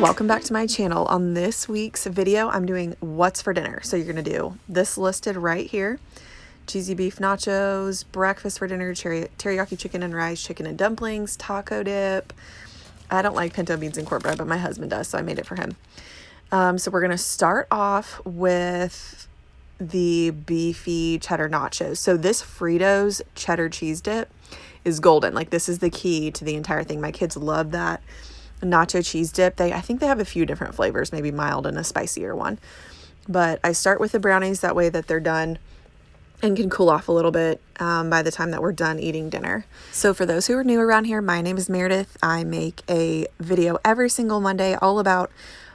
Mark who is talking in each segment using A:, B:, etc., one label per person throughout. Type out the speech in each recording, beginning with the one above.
A: Welcome back to my channel. On this week's video, I'm doing what's for dinner. So you're gonna do this listed right here: cheesy beef nachos, breakfast for dinner, teriyaki chicken and rice, chicken and dumplings, taco dip. I don't like pinto beans and cornbread, but my husband does, so I made it for him. So we're gonna start off with the beefy cheddar nachos. So this Fritos cheddar cheese dip is golden. Like, this is the key to the entire thing. My kids love that nacho cheese dip. I think they have a few different flavors, maybe mild and a spicier one. But I start with the brownies, that way that they're done and can cool off a little bit by the time that we're done eating dinner. So for those who are new around here, my name is Meredith. I make a video every single Monday all about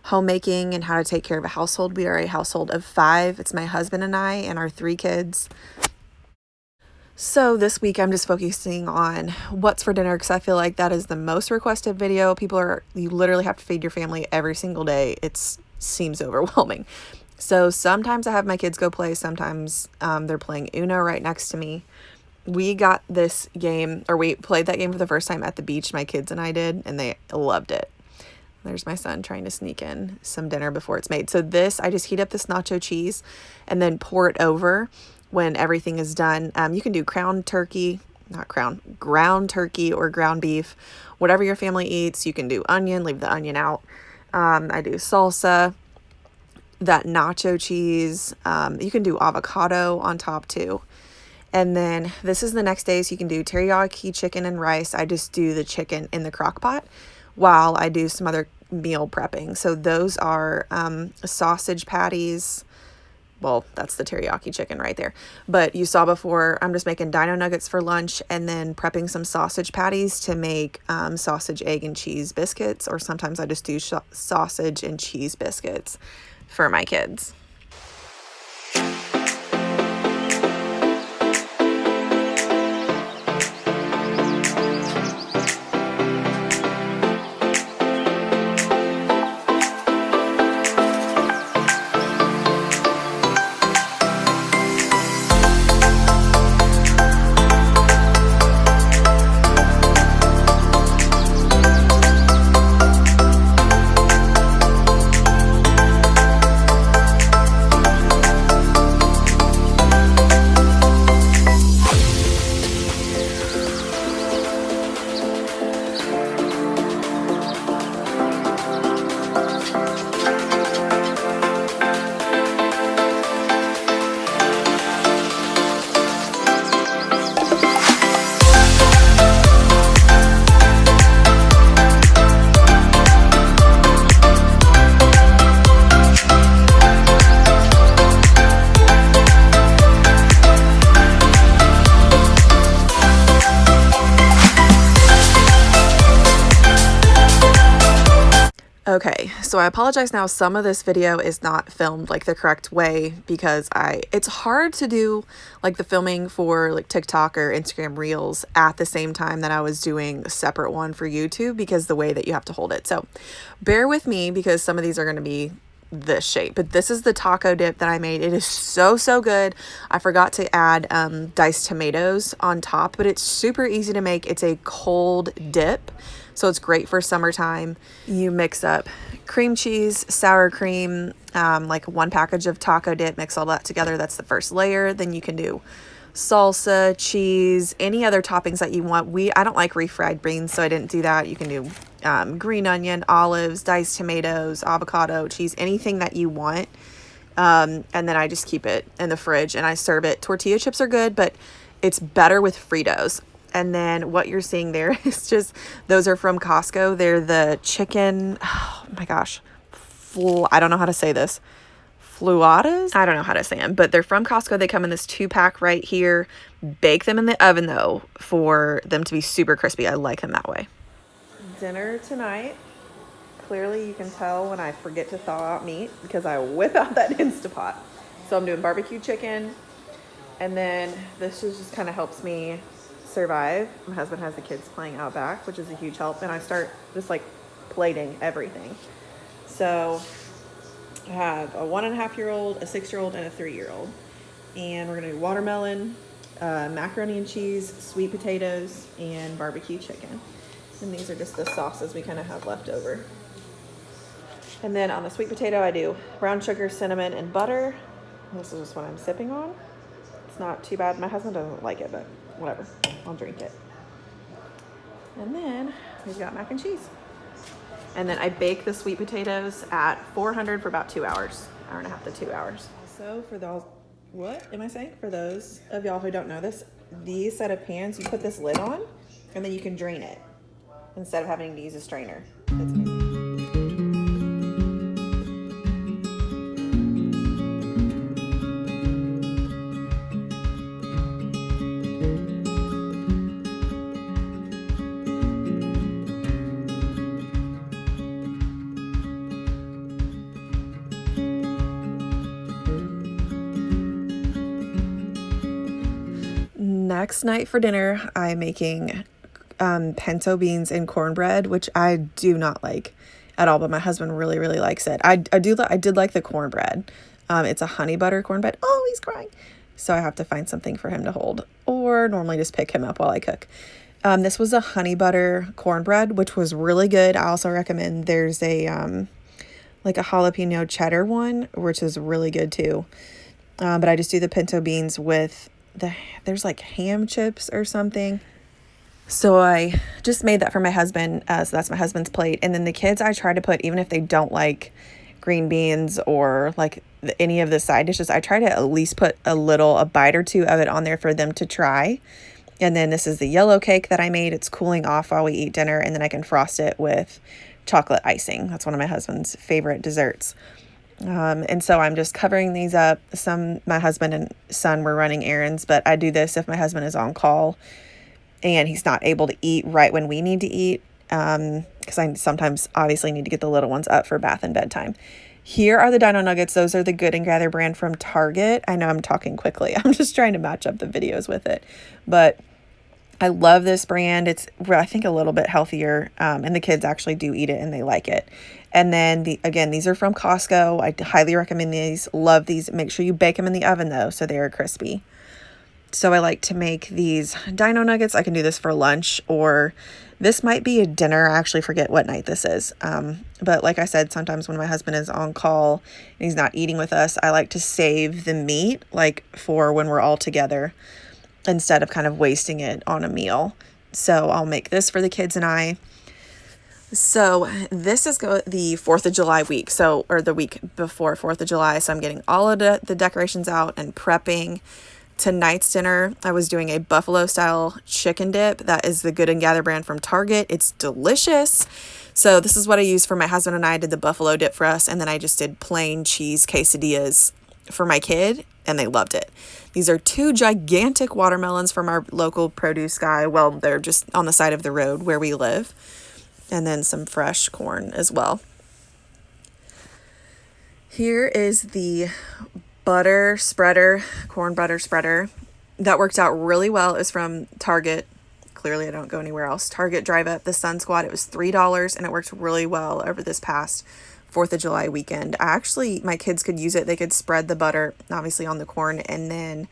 A: homemaking and how to take care of a household. We are a household of 5. It's my husband and I and our 3 kids. So this week I'm just focusing on what's for dinner, because I feel like that is the most requested video. You literally have to feed your family every single day. It seems overwhelming. So sometimes I have my kids go play. Sometimes they're playing Uno right next to me. We got this game, or we played that game for the first time at the beach, my kids and I did, and they loved it. There's my son trying to sneak in some dinner before it's made. So I just heat up this nacho cheese and then pour it over when everything is done. You can do ground turkey or ground beef, whatever your family eats. You can do onion, leave the onion out. I do salsa, that nacho cheese. You can do avocado on top too. And then this is the next day, so you can do teriyaki chicken and rice. I just do the chicken in the crock pot while I do some other meal prepping. So those are sausage patties. Well, that's the teriyaki chicken right there. But you saw before, I'm just making dino nuggets for lunch and then prepping some sausage patties to make sausage, egg, and cheese biscuits. Or sometimes I just do sausage and cheese biscuits for my kids. Okay, so I apologize now. Some of this video is not filmed like the correct way because it's hard to do like the filming for like TikTok or Instagram Reels at the same time that I was doing a separate one for YouTube, because the way that you have to hold it. So bear with me, because some of these are going to be this shape. But this is the taco dip that I made. It is so good. I forgot to add diced tomatoes on top, but it's super easy to make. It's a cold dip, so it's great for summertime. You mix up cream cheese, sour cream, like 1 package of taco dip, mix all that together. That's the first layer. Then you can do salsa, cheese, any other toppings that you want. I don't like refried beans, so I didn't do that. You can do green onion, olives, diced tomatoes, avocado, cheese, anything that you want. And then I just keep it in the fridge and I serve it. Tortilla chips are good, but it's better with Fritos. And then what you're seeing there is just, those are from Costco. They're the chicken, oh my gosh, I don't know how to say this. Fluadas? I don't know how to say them, but they're from Costco. They come in this 2-pack right here. Bake them in the oven though for them to be super crispy. I like them that way. Dinner tonight. Clearly you can tell when I forget to thaw out meat because I whip out that Instapot. So I'm doing barbecue chicken, and then this just kind of helps me survive. My husband has the kids playing out back, which is a huge help, and I start just like plating everything. So I have a 1.5-year-old, a 6-year-old, and a 3-year-old. And we're gonna do watermelon, macaroni and cheese, sweet potatoes, and barbecue chicken. And these are just the sauces we kind of have left over. And then on the sweet potato, I do brown sugar, cinnamon, and butter. This is just what I'm sipping on. It's not too bad. My husband doesn't like it, but whatever. I'll drink it. And then we've got mac and cheese. And then I bake the sweet potatoes at 400 for about 2 hours. Hour and a half to 2 hours. Also, for those, what am I saying? For those of y'all who don't know this, these set of pans, you put this lid on, and then you can drain it instead of having to use a strainer. That's amazing. Next night for dinner, I'm making pinto beans and cornbread, which I do not like at all, but my husband really, really likes it. I did like the cornbread. It's a honey butter cornbread. Oh, he's crying. So I have to find something for him to hold, or normally just pick him up while I cook. This was a honey butter cornbread, which was really good. I also recommend there's a like a jalapeno cheddar one, which is really good too. But I just do the pinto beans with there's like ham chips or something. So I just made that for my husband. So that's my husband's plate. And then the kids, I try to put, even if they don't like green beans or like any of the side dishes, I try to at least put a bite or two of it on there for them to try. And then this is the yellow cake that I made. It's cooling off while we eat dinner, and then I can frost it with chocolate icing. That's one of my husband's favorite desserts. And so I'm just covering these up. My husband and son were running errands, but I do this if my husband is on call and he's not able to eat right when we need to eat. Because I sometimes obviously need to get the little ones up for bath and bedtime. Here are the Dino Nuggets. Those are the Good and Gather brand from Target. I know I'm talking quickly. I'm just trying to match up the videos with it, but I love this brand. It's, I think, a little bit healthier, and the kids actually do eat it and they like it. And then, these are from Costco. I highly recommend these. Love these. Make sure you bake them in the oven, though, so they are crispy. So I like to make these Dino Nuggets. I can do this for lunch, or this might be a dinner. I actually forget what night this is. But like I said, sometimes when my husband is on call and he's not eating with us, I like to save the meat, like for when we're all together, instead of kind of wasting it on a meal. So I'll make this for the kids and I. So this is the 4th of July week, or the week before 4th of July. So I'm getting all of the decorations out and prepping. Tonight's dinner, I was doing a buffalo style chicken dip. That is the Good and Gather brand from Target. It's delicious. So this is what I used for my husband and I. Did the buffalo dip for us, and then I just did plain cheese quesadillas for my kid, and they loved it. These are 2 gigantic watermelons from our local produce guy. Well, they're just on the side of the road where we live. And then some fresh corn as well. Here is the butter spreader, corn butter spreader. That worked out really well. It was from Target. Clearly, I don't go anywhere else. Target Drive Up, the Sun Squad. It was $3, and it worked really well over this past 4th of July weekend. My kids could use it. They could spread the butter, obviously, on the corn, and then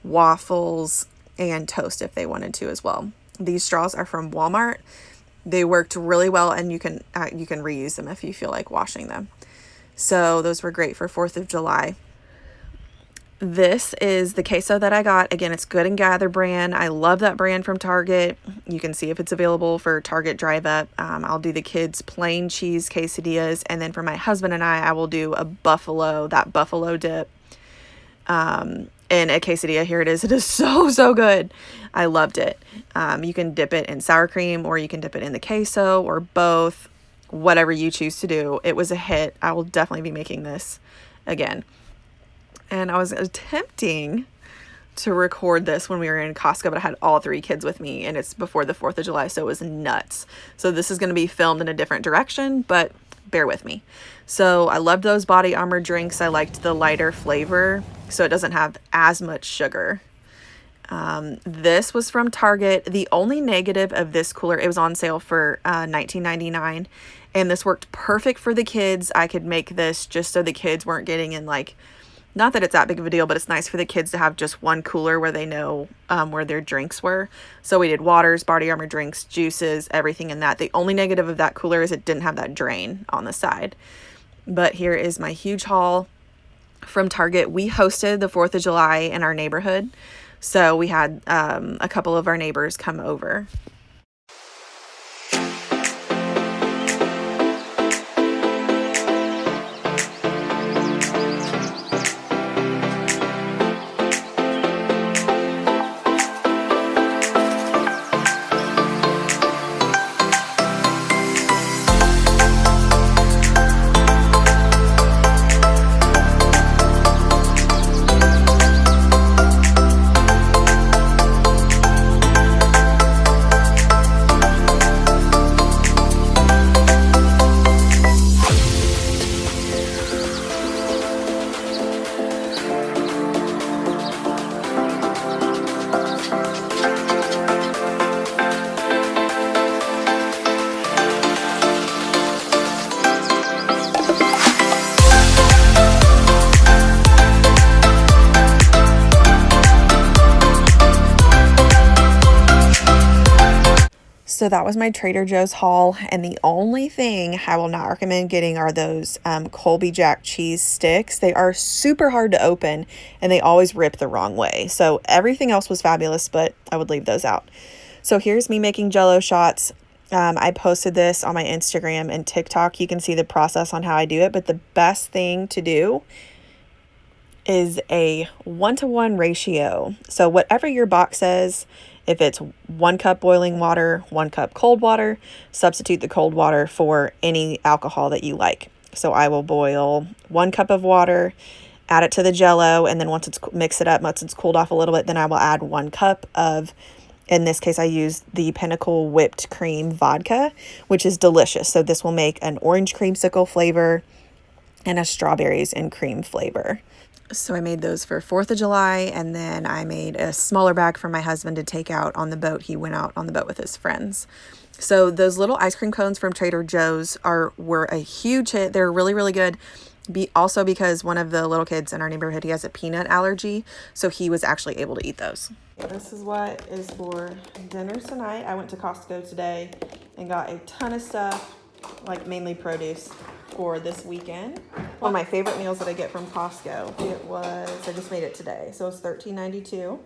A: waffles and toast if they wanted to as well. These straws are from Walmart. They worked really well, and you can reuse them if you feel like washing them. So those were great for 4th of July. This is the queso that I got. Again, it's Good and Gather brand. I love that brand from Target. You can see if it's available for Target Drive Up. I'll do the kids plain cheese quesadillas, and then for my husband and I will do that buffalo dip. In a quesadilla. Here it is. It is so good. I loved it. You can dip it in sour cream, or you can dip it in the queso, or both, whatever you choose to do. It was a hit. I will definitely be making this again. And I was attempting to record this when we were in Costco, but I had all 3 kids with me, and it's before the 4th of July, so it was nuts. So this is going to be filmed in a different direction, but bear with me. So I loved those body armor drinks. I liked the lighter flavor, so it doesn't have as much sugar. This was from Target. The only negative of this cooler, it was on sale for $19.99, and this worked perfect for the kids. I could make this just so the kids weren't getting in, like, not that it's that big of a deal, but it's nice for the kids to have just one cooler where they know where their drinks were. So we did waters, body armor drinks, juices, everything in that. The only negative of that cooler is it didn't have that drain on the side. But here is my huge haul from Target. We hosted the 4th of July in our neighborhood, so we had a couple of our neighbors come over. So that was my Trader Joe's haul, and the only thing I will not recommend getting are those Colby Jack cheese sticks. They are super hard to open, and they always rip the wrong way. So everything else was fabulous, but I would leave those out. So here's me making Jell-O shots. I posted this on my Instagram and TikTok. You can see the process on how I do it, but the best thing to do is a 1-to-1 ratio. So whatever your box says, if it's 1 cup boiling water, 1 cup cold water, substitute the cold water for any alcohol that you like. So I will boil 1 cup of water, add it to the Jell-O, and then mix it up, once it's cooled off a little bit, then I will add 1 cup of, in this case, I used the Pinnacle whipped cream vodka, which is delicious. So this will make an orange creamsicle flavor and a strawberries and cream flavor. So I made those for 4th of July, and then I made a smaller bag for my husband to take out on the boat. He went out on the boat with his friends. So those little ice cream cones from Trader Joe's were a huge hit. They're really, really good. Also because one of the little kids in our neighborhood, he has a peanut allergy, so he was actually able to eat those. This is what is for dinner tonight. I went to Costco today and got a ton of stuff, like mainly produce, for this weekend. One of my favorite meals that I get from Costco. I just made it today. So it's $13.92.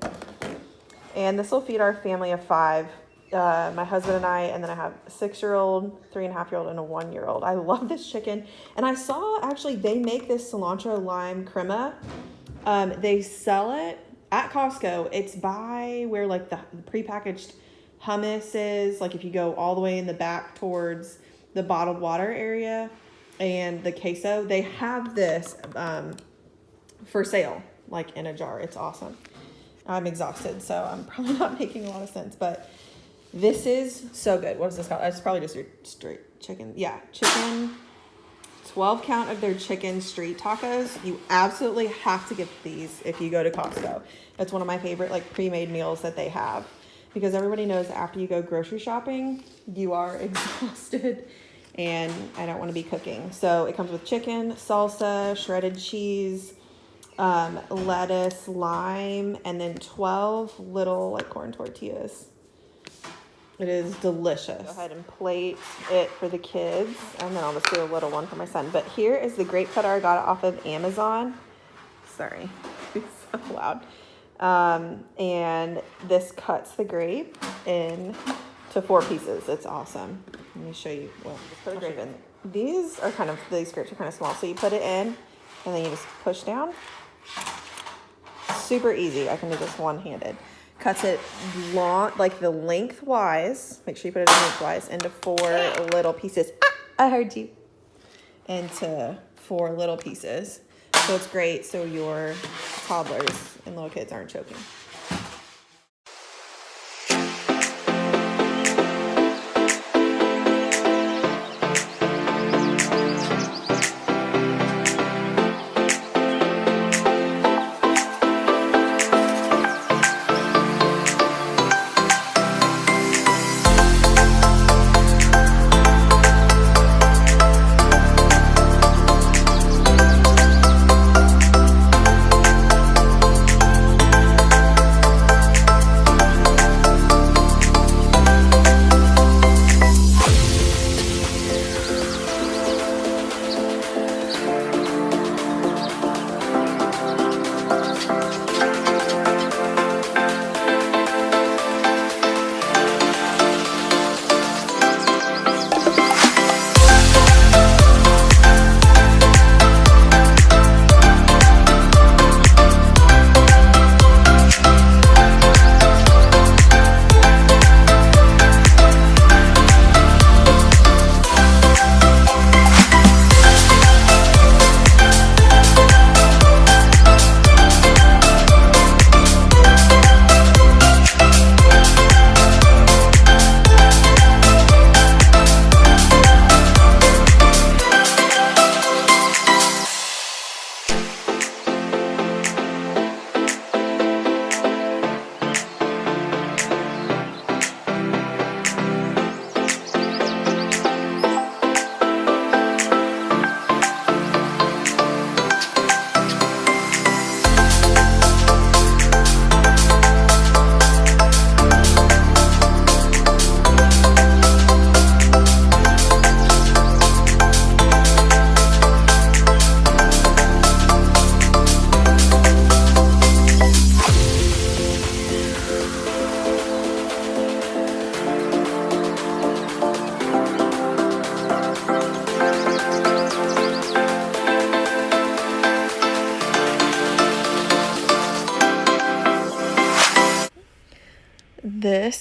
A: And this will feed our family of 5. My husband and I, and then I have a 6-year-old, 3.5-year-old, and a 1-year-old. I love this chicken. And I saw, actually, they make this cilantro lime crema. They sell it at Costco. It's by where like the prepackaged hummus is. Like if you go all the way in the back towards the bottled water area and the queso, they have this for sale, like in a jar. It's awesome. I'm exhausted, so I'm probably not making a lot of sense, but this is so good. What is this called? It's probably just your straight chicken. Yeah, chicken. 12 count of their chicken street tacos. You absolutely have to get these if you go to Costco. It's one of my favorite like pre-made meals that they have, because everybody knows after you go grocery shopping, you are exhausted and I don't want to be cooking. So it comes with chicken, salsa, shredded cheese, lettuce, lime, and then 12 little like corn tortillas. It is delicious. Go ahead and plate it for the kids, and then I'll just do a little one for my son. But here is the grape cutter I got off of Amazon. Sorry, it's so loud. And this cuts the grape into 4 pieces. It's awesome. Let me show you. Well, just put the grape in. These grapes are kind of small, so you put it in, and then you just push down. Super easy. I can do this one-handed. Cuts it long, like the lengthwise. Make sure you put it in lengthwise into 4 little pieces. Ah, I heard you. Into 4 little pieces. So it's great so your toddlers and little kids aren't choking.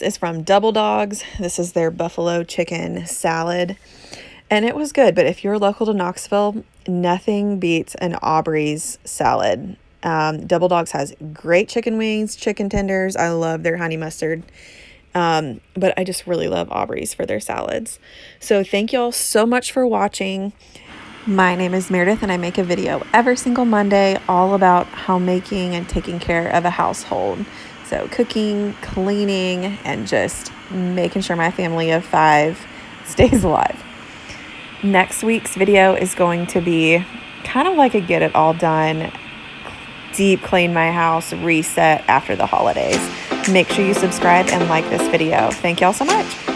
A: is from Double Dogs. This is their buffalo chicken salad. And it was good, but if you're local to Knoxville, nothing beats an Aubrey's salad. Double Dogs has great chicken wings, chicken tenders. I love their honey mustard. But I just really love Aubrey's for their salads. So thank y'all so much for watching. My name is Meredith, and I make a video every single Monday all about homemaking and taking care of a household. So cooking, cleaning, and just making sure my family of 5 stays alive. Next week's video is going to be kind of like a get it all done, deep clean my house, reset after the holidays. Make sure you subscribe and like this video. Thank y'all so much.